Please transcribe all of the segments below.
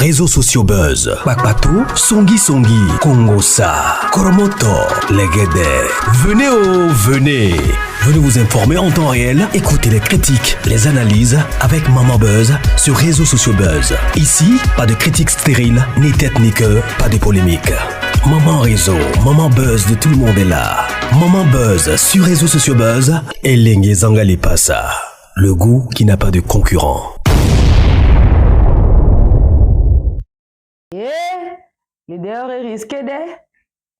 réseaux sociaux buzz. Bakpatou, Songi Songi, Kongosa, Koromoto, Legede. Venez. Venez vous informer en temps réel. Écoutez les critiques, les analyses avec Maman Buzz sur réseaux sociaux buzz. Ici, pas de critiques stériles, ni tête ni queue, pas de polémique. Maman réseau, Maman Buzz de tout le monde est là. Maman Buzz sur réseaux sociaux buzz. Et Lengue Zangali Passa. Le goût qui n'a pas de concurrent. Les dehors est risqué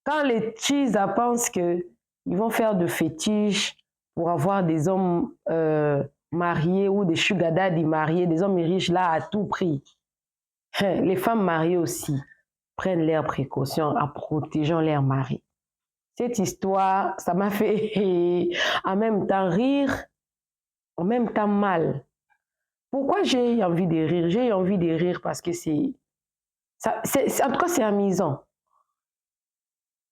quand les cheese pensent qu'ils vont faire de fétiches pour avoir des hommes mariés ou des sugar daddy mariés, des hommes riches là à tout prix. Les femmes mariées aussi prennent leurs précautions en protégeant leurs maris. Cette histoire, ça m'a fait en même temps rire, en même temps mal. Pourquoi j'ai envie de rire? J'ai envie de rire parce que en tout cas, c'est amusant.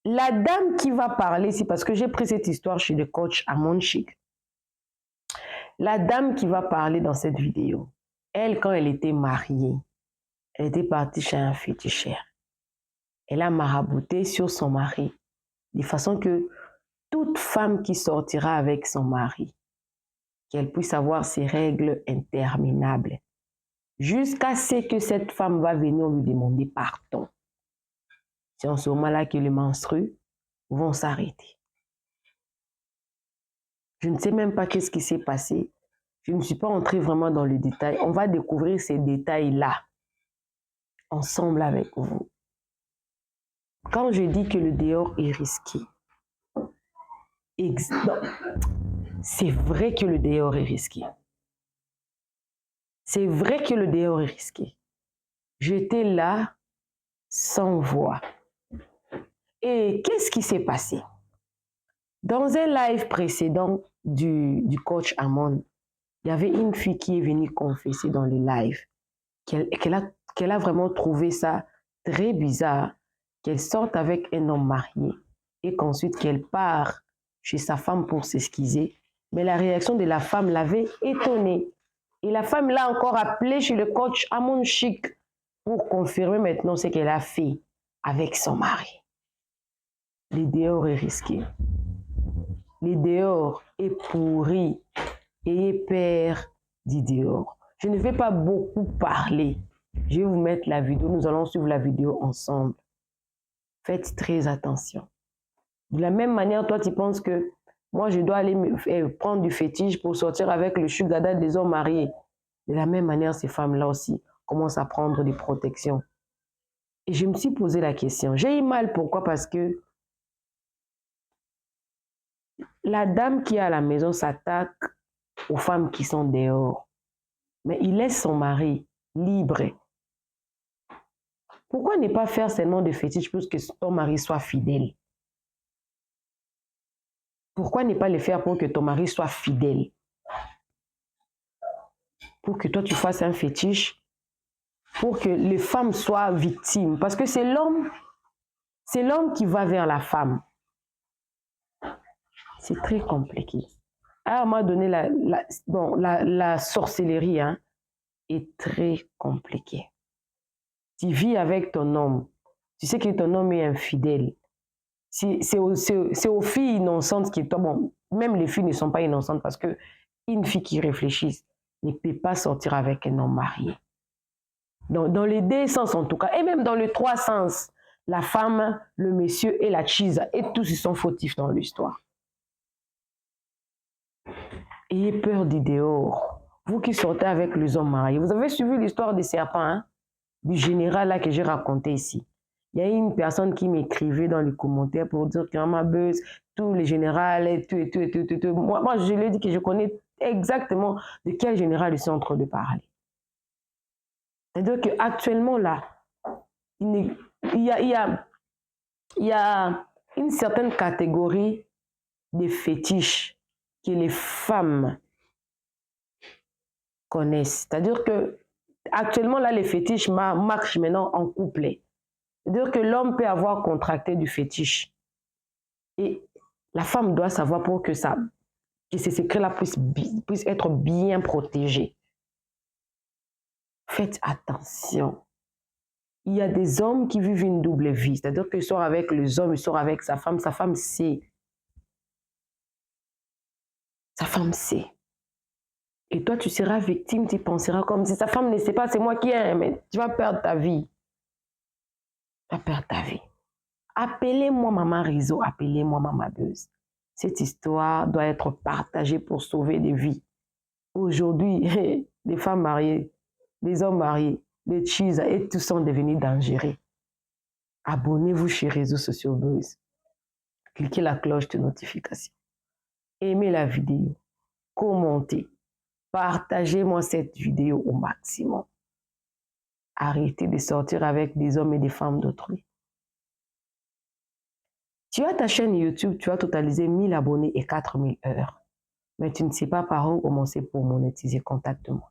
La dame qui va parler, c'est parce que j'ai pris cette histoire chez le coach Amon Chic. La dame qui va parler dans cette vidéo, elle, quand elle était mariée, elle était partie chez un féticheur. Elle a marabouté sur son mari, de façon que toute femme qui sortira avec son mari, qu'elle puisse avoir ses règles interminables, jusqu'à ce que cette femme va venir lui demander pardon. C'est en ce moment-là que les menstrues vont s'arrêter. Je ne sais même pas qu'est-ce qui s'est passé. Je ne suis pas entrée vraiment dans le détail. On va découvrir ces détails-là ensemble avec vous. Quand je dis que le dehors est risqué, c'est vrai que le dehors est risqué. C'est vrai que le dehors est risqué. J'étais là sans voix. Et qu'est-ce qui s'est passé? Dans un live précédent du coach Amon, il y avait une fille qui est venue confesser dans le live qu'elle a vraiment trouvé ça très bizarre, qu'elle sorte avec un homme marié et qu'ensuite qu'elle part chez sa femme pour s'excuser. Mais la réaction de la femme l'avait étonnée. Et la femme l'a encore appelé chez le coach Amon Chic pour confirmer maintenant ce qu'elle a fait avec son mari. Le dehors est risqué. Le dehors est pourri. Ayez peur du dehors. Je ne vais pas beaucoup parler. Je vais vous mettre la vidéo. Nous allons suivre la vidéo ensemble. Faites très attention. De la même manière, toi, tu penses que moi, je dois aller prendre du fétiche pour sortir avec le sugar daddy des hommes mariés. De la même manière, ces femmes-là aussi commencent à prendre des protections. Et je me suis posé la question. J'ai eu mal. Pourquoi? Parce que la dame qui est à la maison s'attaque aux femmes qui sont dehors. Mais il laisse son mari libre. Pourquoi ne pas faire seulement de fétiche pour que ton mari soit fidèle? Pourquoi ne pas le faire pour que ton mari soit fidèle? Pour que toi tu fasses un fétiche, pour que les femmes soient victimes. Parce que c'est l'homme qui va vers la femme. C'est très compliqué. À un moment donné, la sorcellerie est très compliquée. Tu vis avec ton homme. Tu sais que ton homme est infidèle. C'est aux filles innocentes qui... Bon, même les filles ne sont pas innocentes parce qu'une fille qui réfléchit ne peut pas sortir avec un homme marié. Dans les deux sens en tout cas, et même dans les trois sens, la femme, le monsieur et la cheese, et tous ils sont fautifs dans l'histoire. Ayez peur du dehors. Vous qui sortez avec les hommes mariés, vous avez suivi l'histoire des serpents, du général là que j'ai raconté ici. Il y a une personne qui m'écrivait dans les commentaires pour dire que Maman Buzz, tous les généraux, et tout. Moi, je lui ai dit que je connais exactement de quel général ils sont en train de parler. C'est-à-dire qu'actuellement, là, il y a une certaine catégorie de fétiches que les femmes connaissent. C'est-à-dire que actuellement, là, les fétiches marchent maintenant en couplet. C'est-à-dire que l'homme peut avoir contracté du fétiche. Et la femme doit savoir pour que ces secrets-là puissent être bien protégés. Faites attention. il y a des hommes qui vivent une double vie. C'est-à-dire qu'ils sortent avec les hommes, ils sortent avec sa femme sait. Sa femme sait. Et toi, tu seras victime, tu penseras comme si sa femme ne sait pas, c'est moi qui aime, mais tu vas perdre ta vie. Tu vas perdre ta vie. Appelez-moi Maman Rizzo, appelez-moi Maman Buzz. Cette histoire doit être partagée pour sauver des vies. Aujourd'hui, les femmes mariées, les hommes mariés, les cheese et tous sont devenus dangereux. Abonnez-vous chez Réseaux sociaux Buzz. Cliquez la cloche de notification. Aimez la vidéo. Commentez. Partagez-moi cette vidéo au maximum. Arrêtez de sortir avec des hommes et des femmes d'autrui. Tu as ta chaîne YouTube, tu as totalisé 1000 abonnés et 4000 heures. Mais tu ne sais pas par où commencer pour monétiser. Contacte-moi.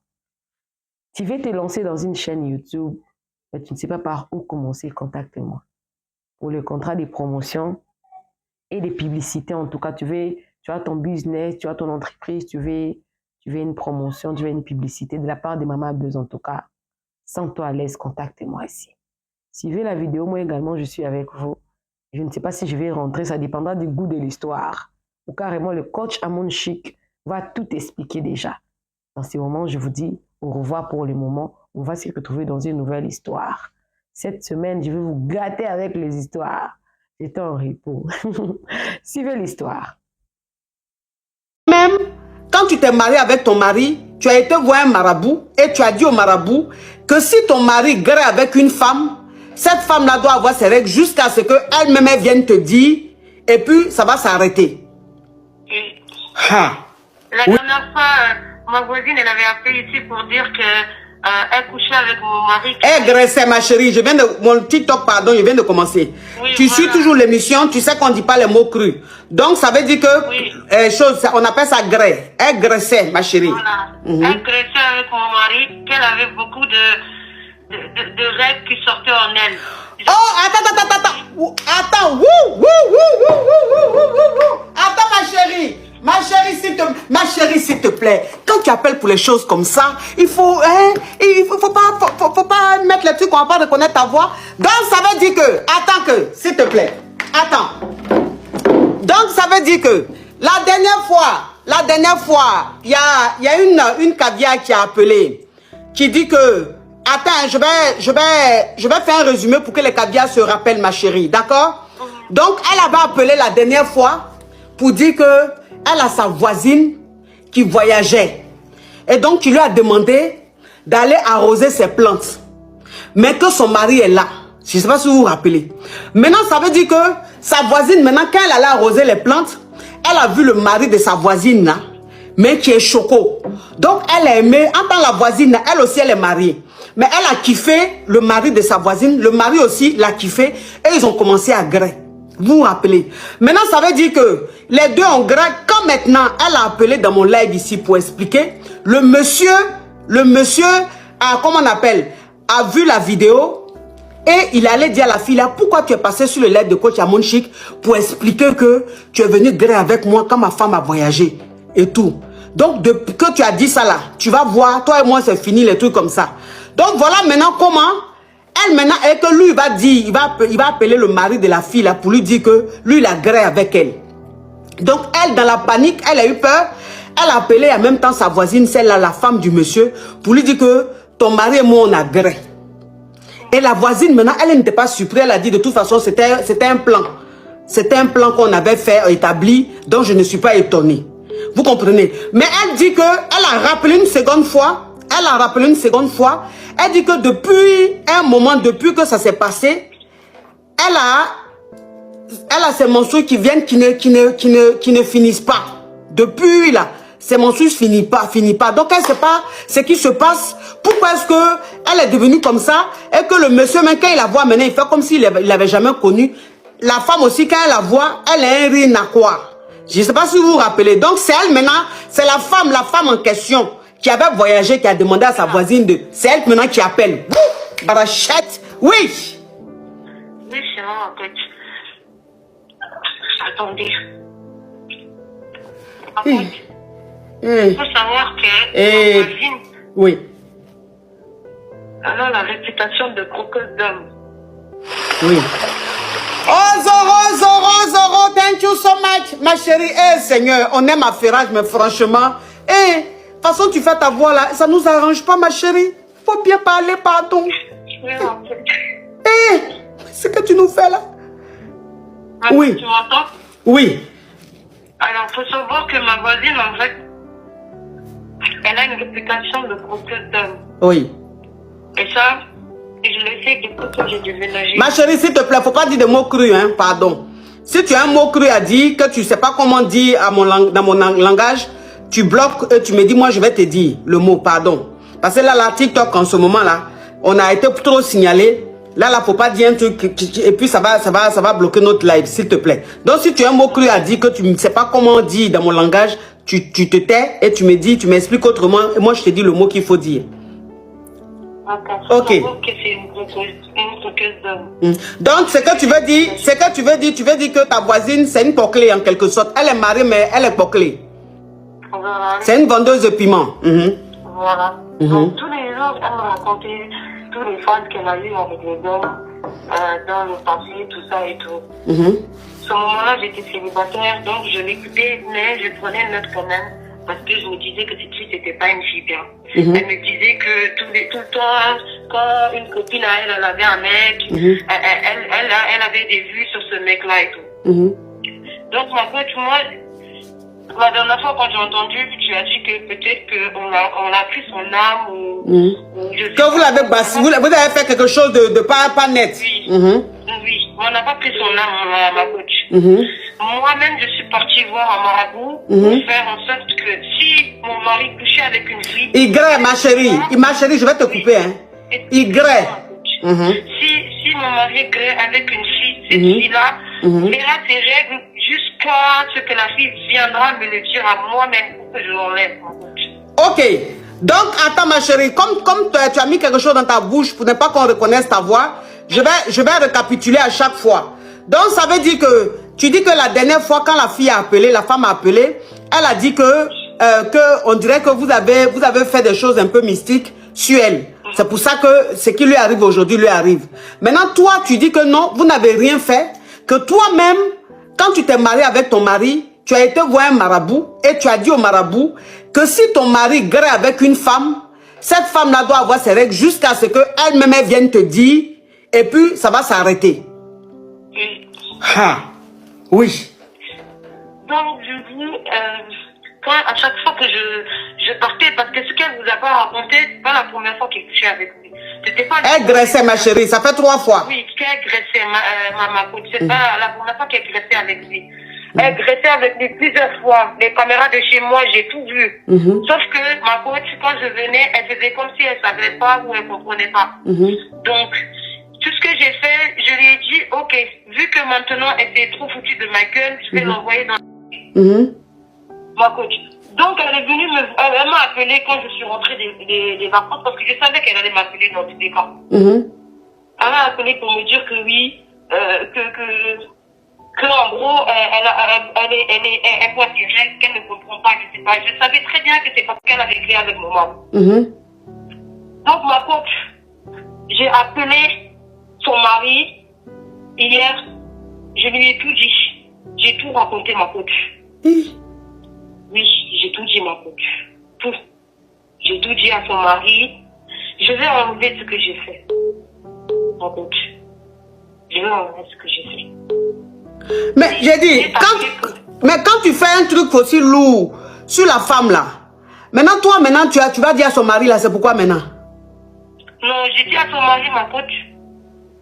Tu veux te lancer dans une chaîne YouTube, mais tu ne sais pas par où commencer. Contacte-moi. Pour le contrat de promotion et de publicité, en tout cas, tu as ton business, tu as ton entreprise, tu veux une promotion, tu veux une publicité de la part de Maman Buzz, en tout cas, sens-toi à l'aise, contactez-moi ici. Suivez la vidéo, moi également, je suis avec vous. Je ne sais pas si je vais rentrer, ça dépendra du goût de l'histoire. Ou carrément, le coach Amon Chic va tout expliquer déjà. Dans ces moments, je vous dis au revoir pour le moment. On va se retrouver dans une nouvelle histoire. Cette semaine, je vais vous gâter avec les histoires. J'étais en repos. Suivez l'histoire. Même quand tu t'es marié avec ton mari, tu as été voir un marabout et tu as dit au marabout que si ton mari grée avec une femme, cette femme-là doit avoir ses règles jusqu'à ce qu'elle-même vienne te dire et puis ça va s'arrêter. Oui. Ah. La dernière fois, ma voisine, elle avait appelé ici pour dire que elle couchait avec mon mari. Elle graissait, ma chérie. Mon TikTok, pardon, je viens de commencer. Oui, tu suis toujours l'émission, tu sais qu'on ne dit pas les mots crus. Donc, ça veut dire que, oui. On appelle ça grès. Elle graissait, ma chérie. Voilà. Elle graissait avec mon mari, qu'elle avait beaucoup de règles qui sortaient en elle. Oh, attends. Attends, ma chérie, s'il te plaît. Quand tu appelles pour les choses comme ça, il faut pas mettre les trucs, on va pas reconnaître ta voix. Donc, ça veut dire que, s'il te plaît, attends. Donc, ça veut dire que, la dernière fois, il y a une caviar qui a appelé, qui dit que, attends, je vais faire un résumé pour que les caviars se rappellent, ma chérie, d'accord? Donc, elle avait appelé la dernière fois pour dire que elle a sa voisine qui voyageait. Et donc, tu lui as demandé d'aller arroser ses plantes. Mais que son mari est là. Je ne sais pas si vous vous rappelez. Maintenant, ça veut dire que sa voisine, maintenant, quand elle allait arroser les plantes, elle a vu le mari de sa voisine là, mais qui est choco. Donc, elle a aimé, en tant que la voisine, elle aussi, elle est mariée. Mais elle a kiffé le mari de sa voisine. Le mari aussi l'a kiffé. Et ils ont commencé à gré. Vous vous rappelez. Maintenant, ça veut dire que les deux ont gré. Quand maintenant, elle a appelé dans mon live ici pour expliquer. Le monsieur, comment on appelle, a vu la vidéo. Et il allait dire à la fille là, pourquoi tu es passé sur le live de coach Amon Chic pour expliquer que tu es venu gré avec moi quand ma femme a voyagé. Et tout. Donc, depuis que tu as dit ça là, tu vas voir, toi et moi, c'est fini les trucs comme ça. Donc, voilà maintenant comment, elle maintenant, et que lui, il va dire, il va appeler le mari de la fille là pour lui dire que lui, il a gré avec elle. Donc, elle, dans la panique, elle a eu peur. Elle a appelé en même temps sa voisine, celle-là, la femme du monsieur, pour lui dire que ton mari et moi, on a gré. Et la voisine, maintenant, elle n'était pas surprise. Elle a dit, de toute façon, c'était un plan. C'était un plan qu'on avait fait, établi, donc je ne suis pas étonnée. Vous comprenez? Mais elle dit que elle a rappelé une seconde fois. Elle dit que depuis un moment, depuis que ça s'est passé, elle a ces mensonges qui viennent, qui ne finissent pas. Depuis là, ces mensonges finissent pas. Donc elle ne sait pas ce qui se passe. Pourquoi est-ce que elle est devenue comme ça? Et que le monsieur, même quand il la voit maintenant, il fait comme s'il l'avait jamais connu. La femme aussi, quand elle la voit, elle est un rire quoi. Je ne sais pas si vous vous rappelez. Donc, c'est elle maintenant, c'est la femme en question qui avait voyagé, qui a demandé à sa voisine de... C'est elle maintenant qui appelle. Barachette, oui. Oui, c'est moi en fait. Attendez. En fait, il faut savoir que ma voisine... Oui. Elle a la réputation de croqueuse d'homme. Oui. Oh Zoro, Zoro, Zoro, thank you so much. Ma chérie, Seigneur, on aime Affairage, mais franchement, de toute façon, tu fais ta voix là, ça nous arrange pas, ma chérie. Faut bien parler, pardon. Oui, en fait. Ce que tu nous fais là. Oui. Tu m'entends? Oui. Alors, il faut savoir que ma voisine, en fait, elle a une réputation de croqueuse d'homme. Oui. Et ça, je le sais depuis que j'ai déménagé. Ma chérie, s'il te plaît, faut pas dire des mots crus, hein, pardon. Si tu as un mot cru à dire, que tu sais pas comment dire dans mon langage, tu bloques et tu me dis, moi je vais te dire le mot, pardon. Parce que là, la TikTok, en ce moment-là, on a été trop signalé. Là, faut pas dire un truc, et puis ça va bloquer notre live, s'il te plaît. Donc, si tu as un mot cru à dire, que tu ne sais pas comment dire dans mon langage, tu te tais et tu me dis, tu m'expliques autrement, et moi je te dis le mot qu'il faut dire. Ok. Que c'est une croqueuse d'homme. Donc, ce que tu veux dire que ta voisine, c'est une poclée en quelque sorte. Elle est mariée, mais elle est poclée. Voilà. C'est une vendeuse de piment. Voilà. Donc, tous les jours, elle me racontait tous les phases qu'elle a eues avec les hommes, dans le passé, tout ça et tout. Ce moment-là, j'étais célibataire, donc je l'écoutais, mais je prenais note quand même, parce que je me disais que cette fille, c'était pas une fille bien. Elle me disait que tout le temps, quand une copine à elle, elle avait un mec, elle avait des vues sur ce mec-là et tout. Donc, ma pote, moi, la dernière fois, quand j'ai entendu, tu as dit que peut-être qu'on a pris son âme ou je sais que vous l'avez bassé, vous avez fait quelque chose de pas net. Oui. Oui, on n'a pas pris son âme, ma coach. Moi-même, je suis partie voir un marabout pour faire en sorte que si mon mari couchait avec une fille... Y, ma chérie, je vais te couper, hein. Y. Si mon mari grée avec une fille, cette fille-là, verra ses règles jusqu'à ce que la fille viendra me le dire à moi-même pour que je l'enlève, ma coach. Ok. Donc, attends, ma chérie, comme tu as mis quelque chose dans ta bouche pour ne pas qu'on reconnaisse ta voix, je vais récapituler à chaque fois. Donc, ça veut dire que, tu dis que la dernière fois, quand la fille a appelé, la femme a appelé, elle a dit que on dirait que vous avez fait des choses un peu mystiques sur elle. C'est pour ça que ce qui lui arrive aujourd'hui lui arrive. Maintenant, toi, tu dis que non, vous n'avez rien fait, que toi-même, quand tu t'es marié avec ton mari, tu as été voir un marabout et tu as dit au marabout que si ton mari grée avec une femme, cette femme-là doit avoir ses règles jusqu'à ce qu'elle-même vienne te dire et puis ça va s'arrêter. Oui. Donc, du coup, à chaque fois que je partais, parce que ce qu'elle vous a pas raconté, c'est pas la première fois qu'elle couchait avec lui. C'était pas elle graissait, ma chérie, ça fait 3 fois. Oui, qu'elle graissait, ma coach. C'est pas la première fois qu'elle graissait avec lui. Elle graissait avec lui plusieurs fois. Les caméras de chez moi, j'ai tout vu. Sauf que ma coach, quand je venais, elle faisait comme si elle savait pas ou elle comprenait pas. Donc, tout ce que j'ai fait, je lui ai dit, ok, vu que maintenant elle s'est trop foutue de ma gueule, je vais l'envoyer dans ma coach. Donc elle est venue elle m'a appelé quand je suis rentrée des vacances parce que je savais qu'elle allait m'appeler dans tous les cas. Elle m'a appelé pour me dire que oui, que en gros, elle voit ses règles, qu'elle ne comprend pas, je sais pas. Je savais très bien que c'est parce qu'elle avait créé avec mon mari. Donc ma coach, j'ai appelé son mari hier, je lui ai tout dit. J'ai tout raconté, ma coach. Oui, j'ai tout dit, ma coach. Tout. J'ai tout dit à son mari. Je vais enlever ce que j'ai fait, ma coach. Je vais enlever ce que j'ai fait. Mais j'ai dit, quand tu fais un truc aussi lourd sur la femme là, maintenant tu vas dire à son mari là, c'est pourquoi maintenant? Non, j'ai dit à son mari, ma coach,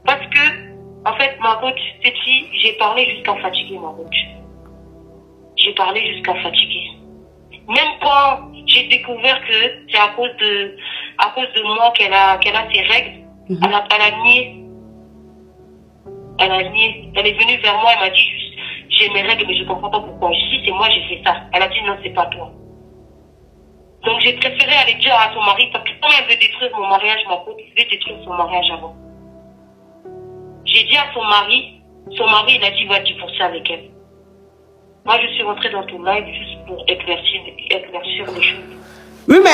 parce que, en fait, ma coach, cette fille, j'ai parlé jusqu'à fatiguer, ma coach. J'ai parlé jusqu'à fatiguer. Même quand j'ai découvert que c'est à cause de moi qu'elle a ses règles, elle a nié. Elle a nié. Elle est venue vers moi, elle m'a dit juste, j'ai mes règles, mais je comprends pas pourquoi. Je dis, c'est moi, j'ai fait ça. Elle a dit, non, c'est pas toi. Donc j'ai préféré aller dire à son mari, parce que quand elle veut détruire mon mariage, ma coach, je vais détruire son mariage avant. J'ai dit à son mari, il a dit, va divorcer avec elle. Moi, je suis rentrée dans ton live juste pour éclaircir les choses. Oui, mais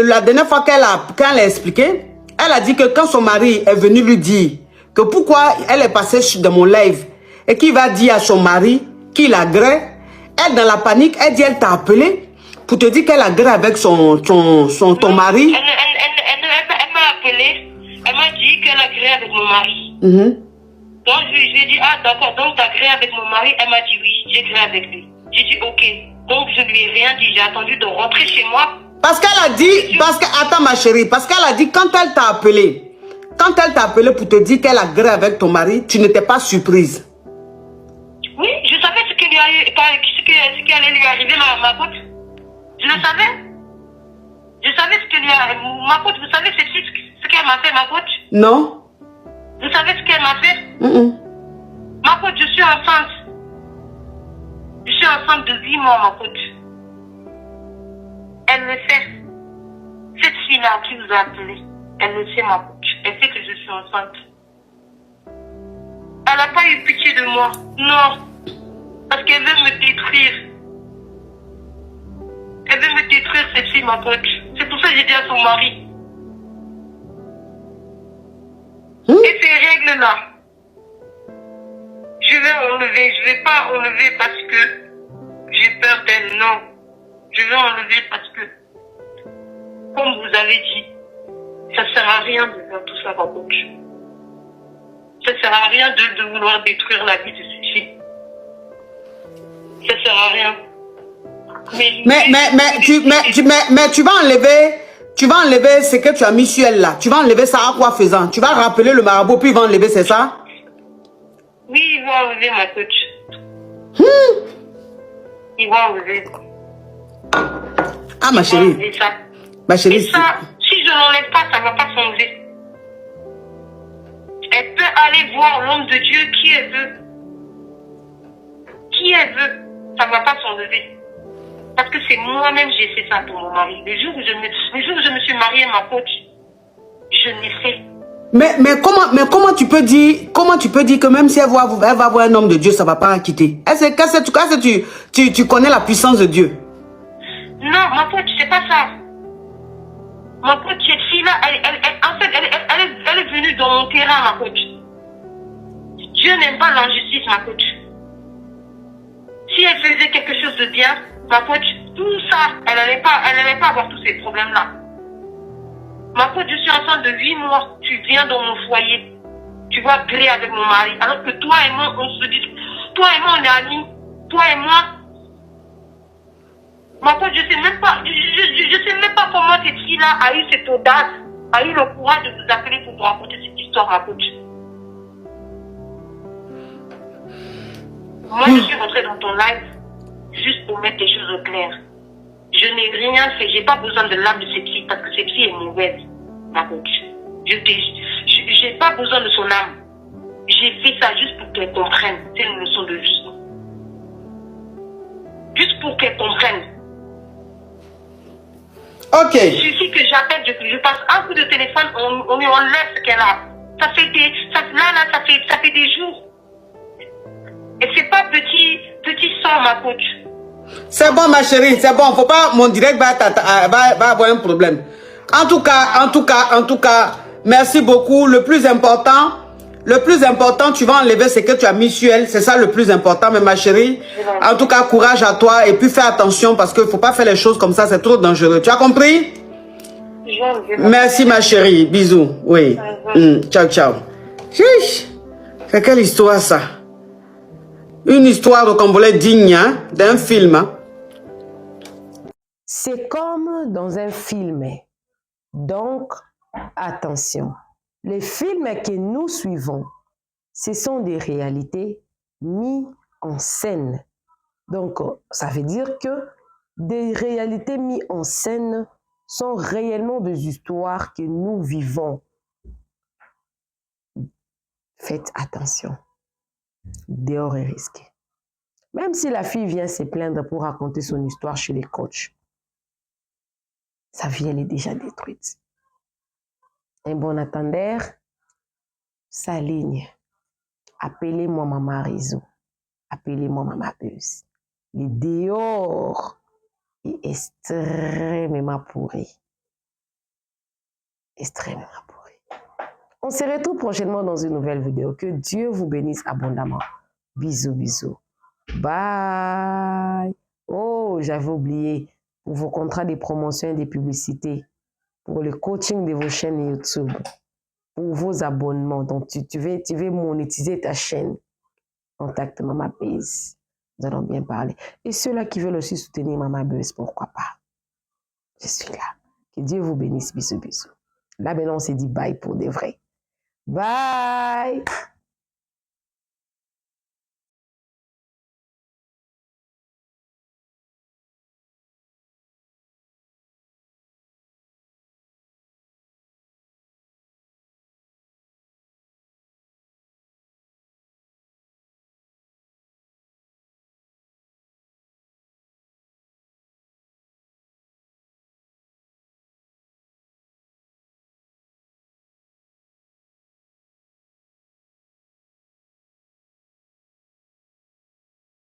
la dernière fois quand elle a expliqué, elle a dit que quand son mari est venu lui dire que pourquoi elle est passée dans mon live et qu'il va dire à son mari qu'il agrée, elle dans la panique, elle dit elle t'a appelé pour te dire qu'elle agrée avec ton mari. Elle m'a appelé, elle m'a dit qu'elle agrée avec mon mari. Donc je lui ai dit, ah d'accord, donc tu as créé avec mon mari. Elle m'a dit oui, j'ai créé avec lui. J'ai dit ok. Donc je lui ai rien dit, j'ai attendu de rentrer chez moi. Parce qu'elle a dit, attends ma chérie, parce qu'elle a dit quand elle t'a appelé pour te dire qu'elle a gré avec ton mari, tu n'étais pas surprise. Oui, je savais ce qui allait lui arriver, ma pote. Je le savais. Je savais ce qui lui arrive. Ma pote, vous savez ce qu'elle m'a fait, ma pote? Non. Vous savez ce qu'elle m'a fait? Ma pote, je suis enceinte. Je suis enceinte de 8 mois, ma pote. Elle le sait. Cette fille-là qui vous a appelé, elle le sait, ma pote. Elle sait que je suis enceinte. Elle n'a pas eu pitié de moi. Non. Parce qu'elle veut me détruire. Elle veut me détruire, cette fille, ma pote. C'est pour ça que j'ai dit à son mari. Et ces règles-là, je vais enlever. Je ne vais pas enlever parce que j'ai peur d'elle. Non. Je vais enlever parce que, comme vous avez dit, ça ne sert à rien de faire tout ça, ma pote. Ça ne sert à rien de vouloir détruire la vie de cette fille. Ça ne sert à rien. Mais tu vas enlever ce que tu as mis sur elle là. Tu vas enlever ça à quoi faisant? Tu vas rappeler le marabout puis il va enlever, c'est ça? Oui, il va enlever, ma coach. Il va enlever. Ah, ma chérie. Ma chérie. Et ça, si je l'enlève pas, ça ne va pas s'enlever. Elle peut aller voir l'homme de Dieu qui elle veut. Qui elle veut. Ça ne va pas s'enlever. Parce que c'est moi-même j'ai fait ça pour mon mari. Le jour où je me suis mariée, ma coach, je l'ai fait. Mais comment tu peux dire que même si elle va voir un homme de Dieu, ça ne va pas la quitter? Est-ce que tu connais la puissance de Dieu? Non, ma coach, c'est pas ça. Ma coach, cette fille-là, elle est venue dans mon terrain, ma coach. Dieu n'aime pas l'injustice, ma coach. Si elle faisait quelque chose de bien, ma coach, tout ça, elle n'allait pas avoir tous ces problèmes-là. Ma coach, je suis enceinte de 8 mois. Tu viens dans mon foyer. Tu vas griller avec mon mari. Alors que toi et moi, on se dit, toi et moi, on est amis. Toi et moi. Ma coach, je sais même pas comment cette fille-là a eu cette audace, a eu le courage de vous appeler pour vous raconter cette histoire, ma coach. Moi, je suis rentrée dans ton live juste pour mettre les choses au clair. Je n'ai rien fait. J'ai pas besoin de l'âme de cette fille parce que cette fille est mauvaise, ma coach. J'ai pas besoin de son âme. J'ai fait ça juste pour qu'elle comprenne. C'est une leçon de vie. Juste pour qu'elle comprenne. Ok. Il suffit que j'appelle, je passe un coup de téléphone, on lui enlève ce qu'elle a. Ça fait des jours. Et c'est pas petit sang, ma coach. C'est bon, ma chérie, c'est bon. Faut pas, mon direct va avoir un problème. En tout cas, merci beaucoup. Le plus important, tu vas enlever ce que tu as mis sur elle. C'est ça le plus important, mais ma chérie. En tout cas, courage à toi et puis fais attention parce qu'il ne faut pas faire les choses comme ça. C'est trop dangereux. Tu as compris? Merci, ma chérie. Bisous. Oui. Ciao, ciao. Chiche. C'est quelle histoire, ça? Une histoire de Congolais digne hein, d'un film. Hein? C'est comme dans un film. Donc, attention. Les films que nous suivons, ce sont des réalités mises en scène. Donc, ça veut dire que des réalités mises en scène sont réellement des histoires que nous vivons. Faites attention. Dehors est risqué. Même si la fille vient se plaindre pour raconter son histoire chez les coachs, sa vie, elle est déjà détruite. Un bon attendeur, sa ligne. Appelez-moi Maman Rizzo. Appelez-moi Maman Buzz. Les dehors et extrêmement pourri. Extrêmement pourri. On se retrouve prochainement dans une nouvelle vidéo. Que Dieu vous bénisse abondamment. Bisous, bisous. Bye. Oh, j'avais oublié. Pour vos contrats de promotion et de publicité, pour le coaching de vos chaînes YouTube, pour vos abonnements. Donc, tu veux monétiser ta chaîne. Contacte Mama Buzz. Nous allons bien parler. Et ceux-là qui veulent aussi soutenir Mama Buzz, pourquoi pas? Je suis là. Que Dieu vous bénisse. Bisous, bisous. Là, maintenant, on s'est dit bye pour de vrai. Bye!